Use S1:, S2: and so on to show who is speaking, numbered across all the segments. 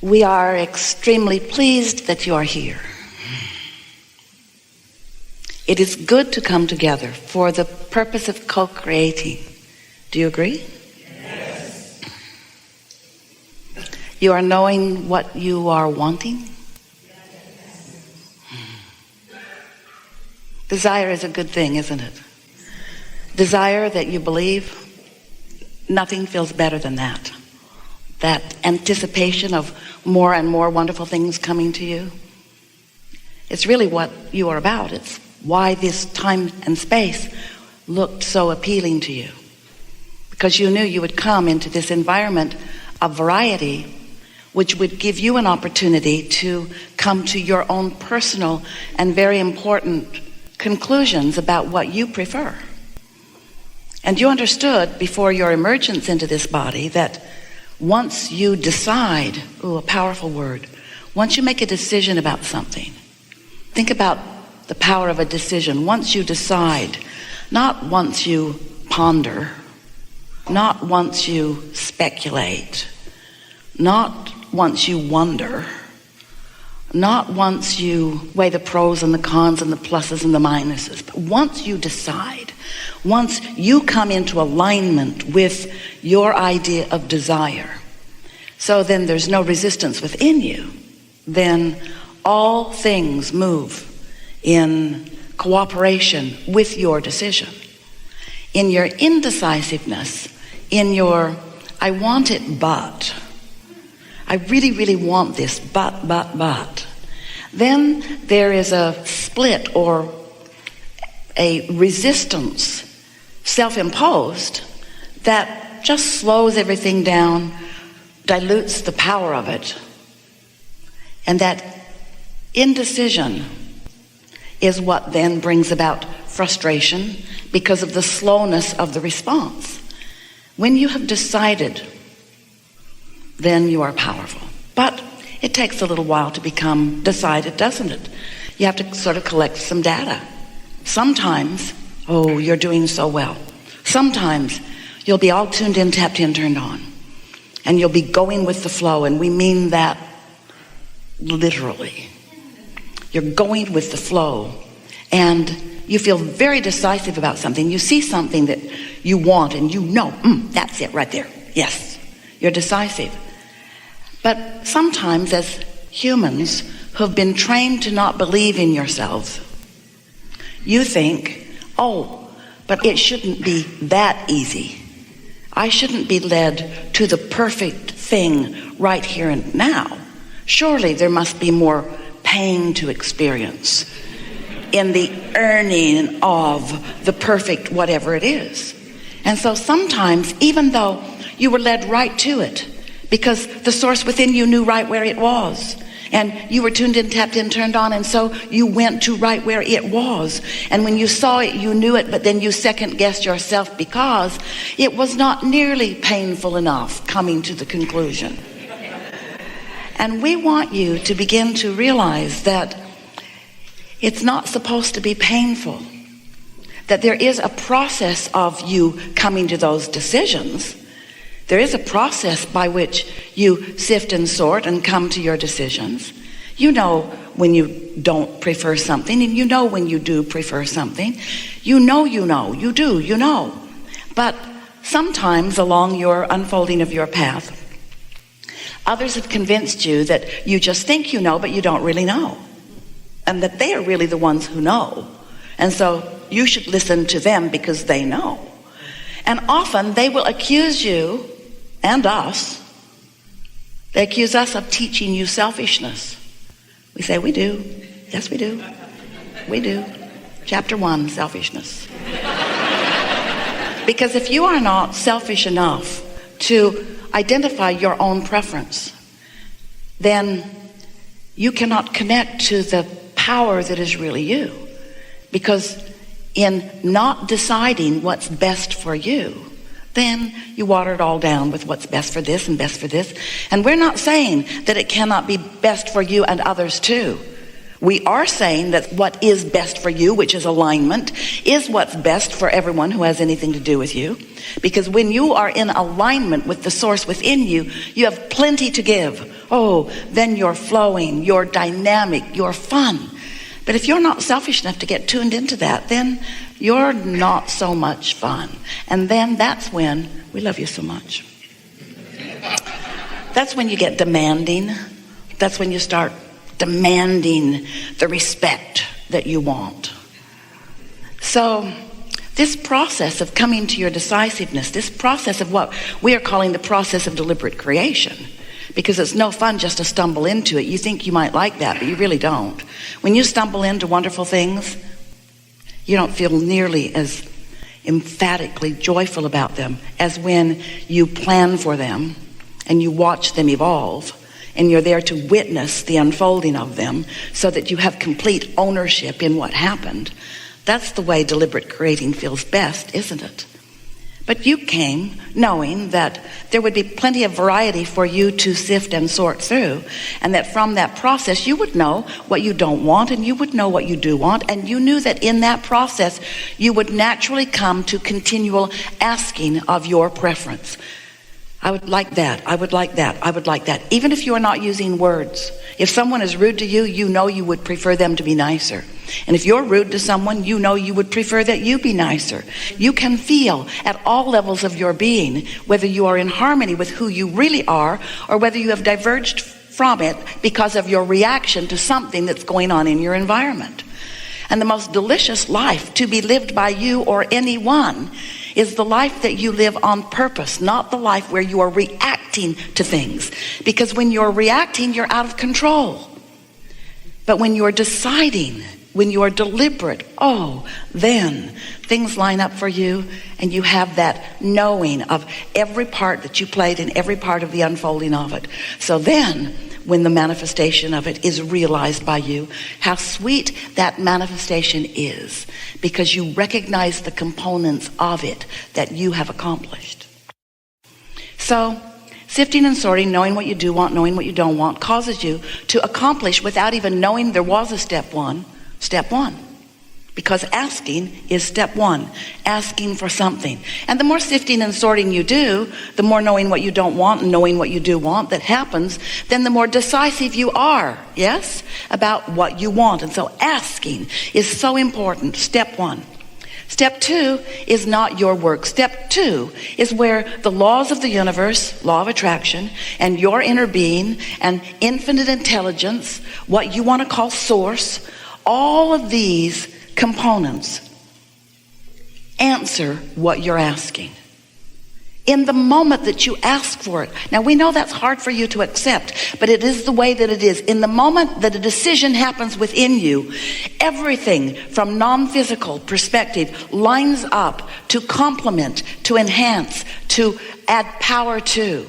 S1: We are extremely pleased that you are here. It is good to come together for the purpose of co-creating. Do you agree?
S2: Yes.
S1: You are knowing what you are wanting?
S2: Yes.
S1: Desire is a good thing, isn't it? Desire that you believe, nothing feels better than that. That anticipation of more and more wonderful things coming to you. It's really what you are about. It's why this time and space looked so appealing to you. Because you knew you would come into this environment of variety, which would give you an opportunity to come to your own personal and very important conclusions about what you prefer. And you understood before your emergence into this body that once you decide, a powerful word, once you make a decision about something, think about the power of a decision. Once you decide, not once you ponder, not once you speculate, not once you wonder, not once you weigh the pros and the cons and the pluses and the minuses, but once you decide, once you come into alignment with your idea of desire, so then there's no resistance within you, then all things move in cooperation with your decision. In your indecisiveness, in your, I want it but, I really, really want this, but. Then there is a split or a resistance, self-imposed, that just slows everything down, dilutes the power of it. And that indecision is what then brings about frustration because of the slowness of the response. When you have decided, then you are powerful. But it takes a little while to become decided, doesn't it? You have to sort of collect some data. Sometimes, you're doing so well. Sometimes you'll be all tuned in, tapped in, turned on. And you'll be going with the flow, and we mean that literally. You're going with the flow, and you feel very decisive about something. You see something that you want, and you know, that's it right there. Yes, you're decisive. But sometimes as humans who have been trained to not believe in yourselves, you think, but it shouldn't be that easy. I shouldn't be led to the perfect thing right here and now. Surely there must be more pain to experience in the earning of the perfect whatever it is. And so sometimes, even though you were led right to it, because the source within you knew right where it was, and you were tuned in, tapped in, turned on, and so you went to right where it was. And when you saw it, you knew it, but then you second-guessed yourself because it was not nearly painful enough coming to the conclusion. And we want you to begin to realize that it's not supposed to be painful, that there is a process of you coming to those decisions. There is a process by which you sift and sort and come to your decisions. You know when you don't prefer something, and you know when you do prefer something. You know. But sometimes along your unfolding of your path, others have convinced you that you just think you know, but you don't really know. And that they are really the ones who know. And so you should listen to them because they know. And often they will accuse you and us. They accuse us of teaching you selfishness. We say, we do. Yes, we do. We do. Chapter 1, selfishness. Because if you are not selfish enough to identify your own preference, then you cannot connect to the power that is really you. Because in not deciding what's best for you, then you water it all down with what's best for this and best for this. And we're not saying that it cannot be best for you and others too. We are saying that what is best for you, which is alignment, is what's best for everyone who has anything to do with you. Because when you are in alignment with the source within you, you have plenty to give. Oh, then you're flowing, you're dynamic, you're fun. But if you're not selfish enough to get tuned into that, then you're not so much fun. And then that's when, we love you so much. That's when you get demanding. That's when you start demanding the respect that you want. So this process of coming to your decisiveness, this process of what we are calling the process of deliberate creation, because it's no fun just to stumble into it. You think you might like that, but you really don't. When you stumble into wonderful things, you don't feel nearly as emphatically joyful about them as when you plan for them and you watch them evolve. And you're there to witness the unfolding of them so that you have complete ownership in what happened. That's the way deliberate creating feels best, isn't it? But you came knowing that there would be plenty of variety for you to sift and sort through, and that from that process you would know what you don't want and you would know what you do want, and you knew that in that process you would naturally come to continual asking of your preference. I would like that, I would like that, I would like that. Even if you are not using words. If someone is rude to you, you know you would prefer them to be nicer. And if you're rude to someone, you know you would prefer that you be nicer. You can feel at all levels of your being whether you are in harmony with who you really are or whether you have diverged from it because of your reaction to something that's going on in your environment. And the most delicious life to be lived by you or anyone is the life that you live on purpose, not the life where you are reacting to things. Because when you're reacting, you're out of control. But when you're deciding, when you are deliberate, then things line up for you and you have that knowing of every part that you played in every part of the unfolding of it. So then, when the manifestation of it is realized by you, how sweet that manifestation is, because you recognize the components of it that you have accomplished. So, sifting and sorting, knowing what you do want, knowing what you don't want, causes you to accomplish without even knowing there was a step one. Because asking is step one, asking for something. And the more sifting and sorting you do, the more knowing what you don't want and knowing what you do want that happens, then the more decisive you are, yes, about what you want. And so asking is so important, step one. Step two is not your work. Step two is where the laws of the universe, law of attraction, and your inner being and infinite intelligence, what you want to call source, all of these components answer what you're asking. In the moment that you ask for it. Now we know that's hard for you to accept, but it is the way that it is. In the moment that a decision happens within you, everything from non-physical perspective lines up to complement, to enhance, to add power to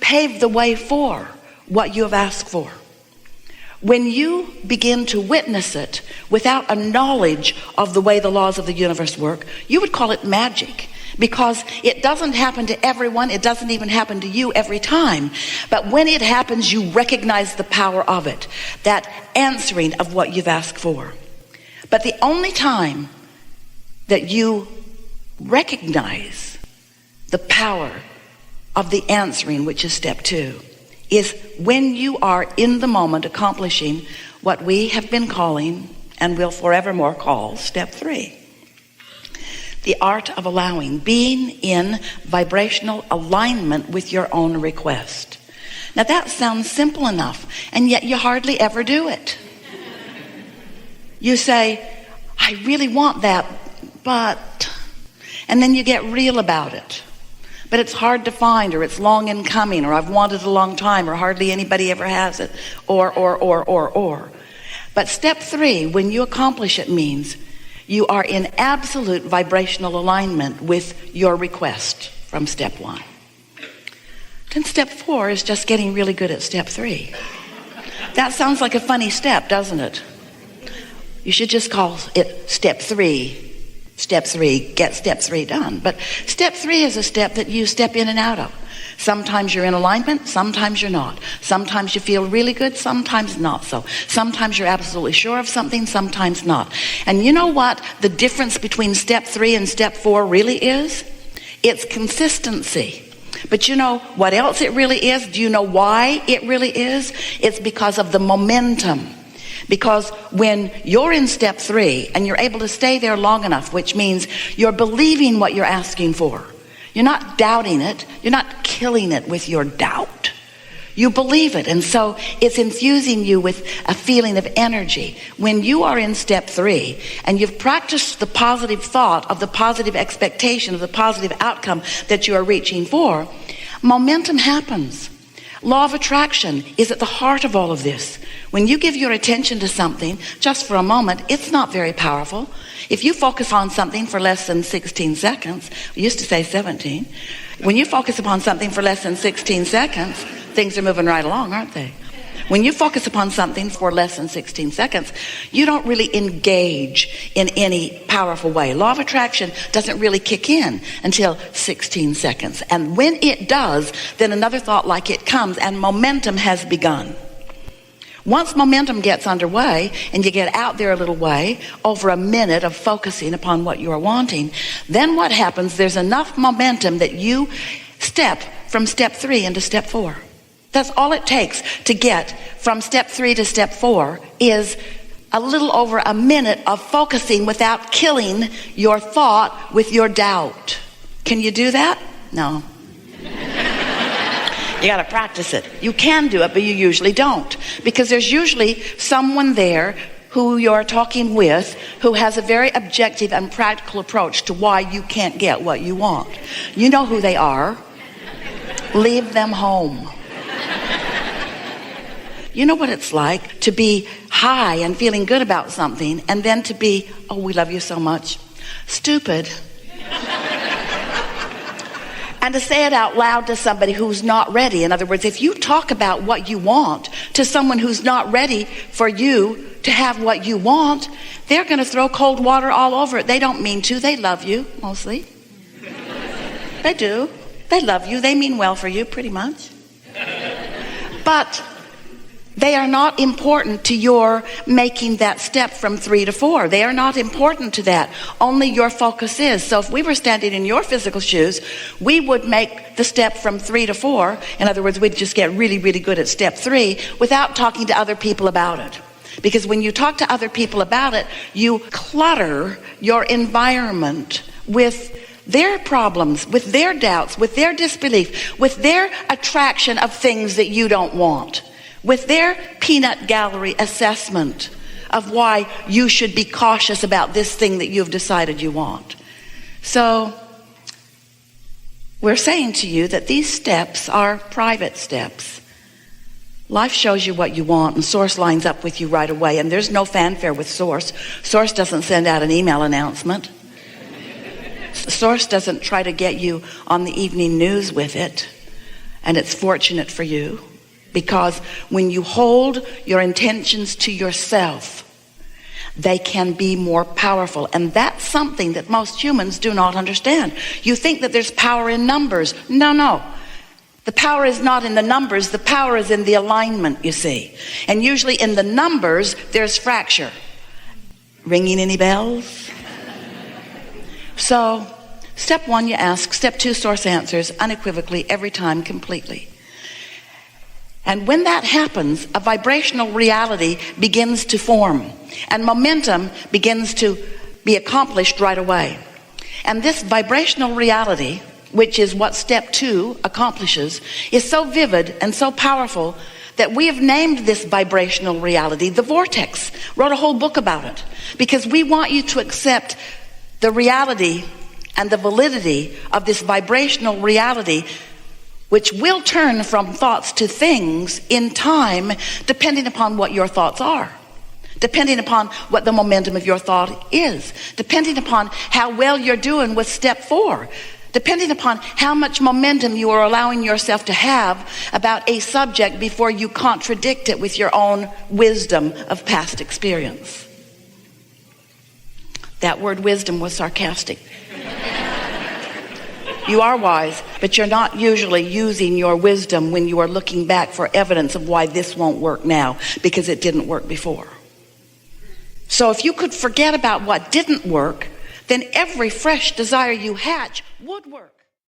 S1: pave the way for what you have asked for. When you begin to witness it without a knowledge of the way the laws of the universe work, you would call it magic, because it doesn't happen to everyone. It doesn't even happen to you every time. But when it happens, you recognize the power of it, that answering of what you've asked for. But the only time that you recognize the power of the answering, which is step two, is when you are in the moment accomplishing what we have been calling and will forevermore call step three. The art of allowing, being in vibrational alignment with your own request. Now that sounds simple enough, and yet you hardly ever do it. You say, I really want that, but, and then you get real about it. But it's hard to find, or it's long in coming, or I've wanted it a long time, or hardly anybody ever has it, or. But step three, when you accomplish it, means you are in absolute vibrational alignment with your request from step one. Then step four is just getting really good at step three. That sounds like a funny step, doesn't it? You should just call it step three. Step three, get step three done. But step three is a step that you step in and out of. Sometimes you're in alignment, sometimes you're not. Sometimes you feel really good, sometimes not so. Sometimes you're absolutely sure of something, sometimes not. And you know what the difference between step 3 and step 4 really is? It's consistency. But you know what else it really is? Do you know why it really is? It's because of the momentum. Because when you're in step 3 and you're able to stay there long enough, which means you're believing what you're asking for. You're not doubting it. You're not killing it with your doubt. You believe it. And so it's infusing you with a feeling of energy. When you are in step 3 and you've practiced the positive thought of the positive expectation of the positive outcome that you are reaching for, momentum happens. Law of attraction is at the heart of all of this. When you give your attention to something just for a moment, it's not very powerful. If you focus on something for less than 16 seconds, we used to say 17. When you focus upon something for less than 16 seconds, things are moving right along, aren't they? When you focus upon something for less than 16 seconds, you don't really engage in any powerful way. Law of attraction doesn't really kick in until 16 seconds. And when it does, then another thought like it comes and momentum has begun. Once momentum gets underway and you get out there a little way, over a minute of focusing upon what you are wanting, then what happens, there's enough momentum that you step from step 3 into step 4. That's all it takes to get from step 3 to step 4 is a little over a minute of focusing without killing your thought with your doubt. Can you do that? No. You got to practice it. You can do it, but you usually don't. Because there's usually someone there who you're talking with who has a very objective and practical approach to why you can't get what you want. You know who they are. Leave them home. You know what it's like to be high and feeling good about something and then to be, oh, we love you so much, stupid. And to say it out loud to somebody who's not ready. In other words, if you talk about what you want to someone who's not ready for you to have what you want, they're going to throw cold water all over it. They don't mean to. They love you, mostly. They do. They love you. They mean well for you, pretty much. But they are not important to your making that step from 3 to 4. They are not important to that. Only your focus is. So if we were standing in your physical shoes, we would make the step from 3 to 4. In other words, we'd just get really, really good at step 3 without talking to other people about it. Because when you talk to other people about it, you clutter your environment with their problems, with their doubts, with their disbelief, with their attraction of things that you don't want, with their peanut gallery assessment of why you should be cautious about this thing that you've decided you want. So we're saying to you that these steps are private steps. Life shows you what you want and Source lines up with you right away, and there's no fanfare with Source. Source doesn't send out an email announcement. Source doesn't try to get you on the evening news with it, and it's fortunate for you. Because when you hold your intentions to yourself, they can be more powerful. And that's something that most humans do not understand. You think that there's power in numbers. No. The power is not in the numbers. The power is in the alignment, you see. And usually in the numbers, there's fracture. Ringing any bells? So, step 1, you ask. Step 2, Source answers unequivocally, every time, completely. And when that happens, a vibrational reality begins to form, and momentum begins to be accomplished right away. And this vibrational reality, which is what step 2 accomplishes, is so vivid and so powerful that we have named this vibrational reality the vortex. Wrote a whole book about it, because we want you to accept the reality and the validity of this vibrational reality, which will turn from thoughts to things in time, depending upon what your thoughts are, depending upon what the momentum of your thought is, depending upon how well you're doing with step 4, depending upon how much momentum you are allowing yourself to have about a subject before you contradict it with your own wisdom of past experience. That word wisdom was sarcastic. You are wise, but you're not usually using your wisdom when you are looking back for evidence of why this won't work now, because it didn't work before. So if you could forget about what didn't work, then every fresh desire you hatch would work.